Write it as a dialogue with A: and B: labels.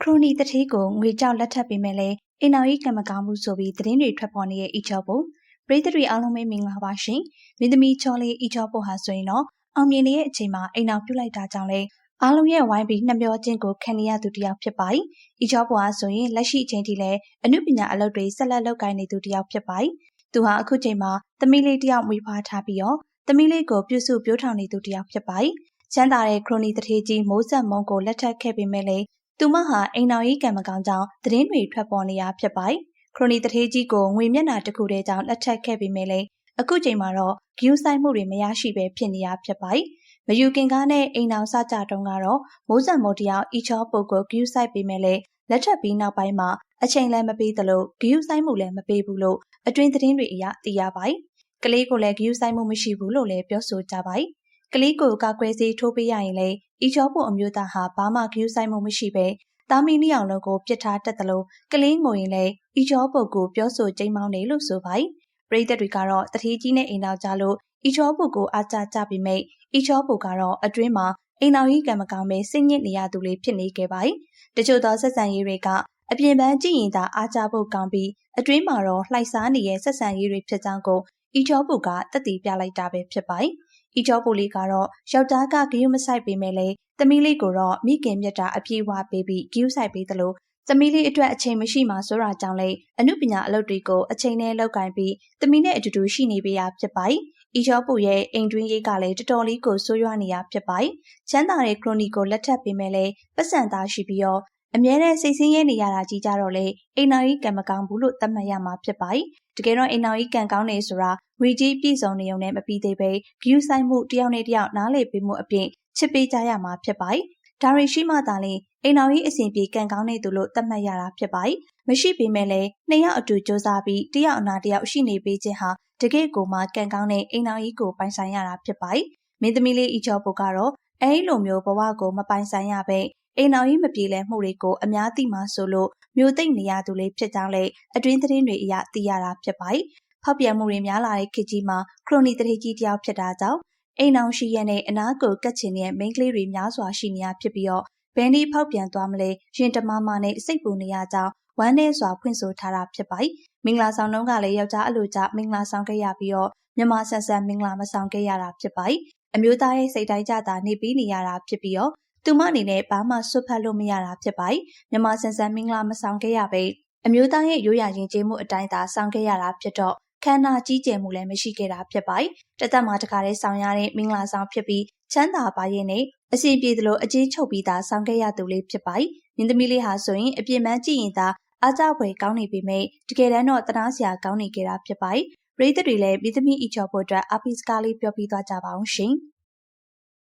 A: ရိုနီတထေးကိုငွေကြောက်လက်ထပ်ပေးမယ်လေအိမ်တော်ကြီးကံမကောင်းမှုဆိုပြီးသတင်းတွေထွက်ပေါ်နေရဲ့ဤချောပို့ပရိသတ်တွေအားလုံးပဲမင်္ဂလာပါရှင်မင်းသမီးချောလေးဤချောပို့ဟာဆိုရင်တော့အောင်မြင်နေတဲ့အချိန်မှာအိမ်တော်ပြုတ်လိုက်တာကြောင့်လေအားလုံးရဲ့ဝိုင်းပြီးနှမျောခြင်းကိုခံရသူတစ်ယောက်ဖြစ်ပါတယ်ဤချောပို့ဟာဆိုရင်လက်ရှိအချိန်ထိလည်းအမှုပညာအလုပ်တွေဆက်လက်လုပ်ကိုင်နေသူတစ်ယောက်ဖြစ်ပါတယ်သူဟာအခုချိန်မှာသမီးလေးတစ်ယောက်မွေးဖွားထားပြီးတော့သမီးလေးကိုပြုစုပြောထောင်နေသူတစ်ယောက်ဖြစ်ပါတယ်ချမ်းသာတဲ့ခရိုနီတထေးကြီးမိုးဆက်မုံကိုလက်ထပ်ခဲ့ပေမဲ့လေသူမဟာအိမ်တော်ကြီးကံမကောင်းကြောင်းသတင်းတွေထွက်ပေါ်နေရဖြစ်ပါတယ်။ခရိုနီတထေးကြီးကိုငွေမျက်နှာတစ်ခုတည်းကြောင့်လက်ထပ်ခဲ့ပေမဲ့လည်းအခုချိန်မှာတော့ဂယူးဆိုင်မှုတွေမရရှိပဲဖြစ်နေရဖြစ်ပါတယ်။မယူခင်ကားနဲ့အိမ်တော်စကြတုံးကတော့မိုးစံမိုးတယောက်ဤချောပုတ်ကိုဂယူးဆိုင်ပေမဲ့လည်းလက်ထပ်ပြီးနောက်ပိုင်းမှာအချိန်လည်းမပေးသလိုဂယူးဆိုင်မှုလည်းမပေးဘူးလို့အတွင်းသတင်းတွေအရသိရပါတယ်။ကလေးကိုလည်းဂယူးဆိုင်မှုမရှိဘူးလို့လည်းပြောဆိုကြပါတယ်။ကလေးကိုကာကွယ်ဆေးထိုးပေးရရင်လေဤချောပို့အမျိုးသားဟာဘာမှဂယူးဆိုင်မှုမရှိပဲတာမီနှစ်ယောက်လုံးကိုပြစ်ထားတတ်တယ်လို့ကလေးငိုရင်လေဤချောပုတ်ကိုပြောဆိုကြိမ်းမောင်းနေလို့ဆိုပါတယ်ပရိသတ်တွေကတော့တထေးကြီးနဲ့အိမ်တော်ကြလို့ဤချောပုတ်ကိုအားကြကြပြီးမိတ်ဤချောပုတ်ကတော့အတွင်းမှာအိမ်တော်ကြီးကံမကောင်းပဲစိတ်ညစ်နေရသူလေးဖြစ်နေခဲ့ပါတယ်တချို့သောဆက်ဆံရေးတွေကအပြင်ပန်းကြည့်ရင်သာအားကြဖို့ကောင်းပြီးအတွင်းမှာတော့လှိုက်စားနေတဲ့ဆက်ဆံရေးတွေဖြစ်ကြောင်းကိုဤချောပုတ်ကတက်တည်ပြလိုက်တာပဲဖြစ်ပါတယ်ဤချောပုတ်လေးကတော့ယောက်ျားကဂရုမစိုက်ပေမဲ့လေသမီးလေးကိုတော့မိခင်မြတ်တာအပြေးဝပေးပြီးဂယူးဆိုင်ပေးသလိုသမီးလေးအတွက်အချိန်မရှိမှဆိုတာကြောင့်လေအမှုပညာအလုပ်တွေကိုအချိန်နဲ့လုပ်ကင်ပြီးသမီးနဲ့အတူတူရှိနေပေးရဖြစ်ပါတယ်။ဤချောပုရဲ့အိမ်တွင်းရေးကလည်းတော်တော်လေးကိုဆိုးရွားနေရဖြစ်ပါတယ်။ချမ်းသာတဲ့ခရိုနီကိုလက်ထပ်ပေးမဲ့လေပတ်စံသားရှိပြီးတော့အမြဲတမ်းစိတ်ဆင်းရဲနေရတာကြီးကြတော့လေအိမ်တော်ကြီးကံမကောင်းဘူးလို့သတ်မှတ်ရမှာဖြစ်ပါတယ်။တကယ်တော့အိမ်တော်ကြီးကံကောင်းနေဆိုတာငွေကြီးပြည့်စုံနေုံနဲ့မပြီးသေးပဲဂယူးဆိုင်မှုတယောက်နဲ့တယောက်နားလေပေးမှုအပြင်ချစ်ပေးကြရမှာဖြစ်ပါတယ်။ဒါရီရှိမှသာလေအိမ်တော်ကြီးအစဉ်ပြေကံကောင်းနေသူလို့သတ်မှတ်ရတာဖြစ်ပါတယ်။မရှိပေမဲ့လည်းနှစ်ယောက်အတူစူးစမ်းပြီးတယောက်အနာတယောက်ရှိနေပေးခြင်းဟာတကယ့်ကိုမှကံကောင်းတဲ့အိမ်တော်ကြီးကိုပိုင်ဆိုင်ရတာဖြစ်ပါတယ်။မင်းသမီးလေးဤချောပုကတော့အဲဒီလိုမျိုးဘဝကိုမပိုင်ဆိုင်ရပဲအိမ်တော်ကြီးမပြေလည်မှုတွေကိုအများသိမှဆိုလို့မျိုးသိမ့်နေရသူလေးဖြစ်ကြောင်းလေအတွင်းသတင်းတွေအရသိရတာဖြစ်ပါတယ်။ဖောက်ပြန်မှုတွေများလာတဲ့ခေတ်ကြီးမှာခရိုနီတထေးကြီးတယောက်ဖြစ်တာကြောင့်အိမ်အောင်ရှိရတဲ့အနာကိုကတ်ချင်တဲ့မိန်းကလေးတွေများစွာရှိနေရဖြစ်ပြီးတော့ဘယ်နည်းဖောက်ပြန်သွားမလဲရင်တမမနဲ့စိတ်ပူနေရကြောင်းဝမ်းနဲ့စွာဖွင့်ဆိုထားတာဖြစ်ပါတယ်။မင်္ဂလာဆောင်တုန်းကလည်းယောက်ျားအလိုကျမင်္ဂလာဆောင်ခဲ့ရပြီးတော့မြန်မာဆန်ဆန်မင်္ဂလာမဆောင်ခဲ့ရတာဖြစ်ပါတယ်။အမျိုးသားရဲ့စိတ်တိုင်းကြတာနေပြီးနေရတာဖြစ်ပြီးတော့သူမအနေနဲ့ဘာမှဆွတ်ဖက်လို့မရတာဖြစ်ပါတယ်။မြန်မာဆန်ဆန်မင်္ဂလာမဆောင်ခဲ့ရပဲအမျိုးသားရဲ့ရိုးရာယဉ်ကျေးမှုအတိုင်းသာဆောင်ခဲ့ရတာဖြစ်တော့ခန္ဓာကြီးကျယ်မှုလည်းမရှိခဲ့တာဖြစ်ပါတယ်။တသက်မှာတခါတည်းဆောင်ရတဲ့မင်္ဂလာဆောင်ဖြစ်ပြီးချမ်းသာပါရဲ့နဲ့အစီပြေသလိုအကျေးချုပ်ပြီးသားဆောင်ခဲ့ရသူလေးဖြစ်ပါတယ်။မင်းသမီးလေးဟာဆိုရင်အပြစ်မှန်းကြည့်ရင်သာအားကြဖွယ်ကောင်းနေပေမဲ့တကယ်တမ်းတော့တနာစရာကောင်းနေကြတာဖြစ်ပါတယ်။ပရိသတ်တွေလည်းမင်းသမီးဤချောဖို့အတွက်အပိစကားလေးပြောပြသွားကြပါအောင်ရှင်။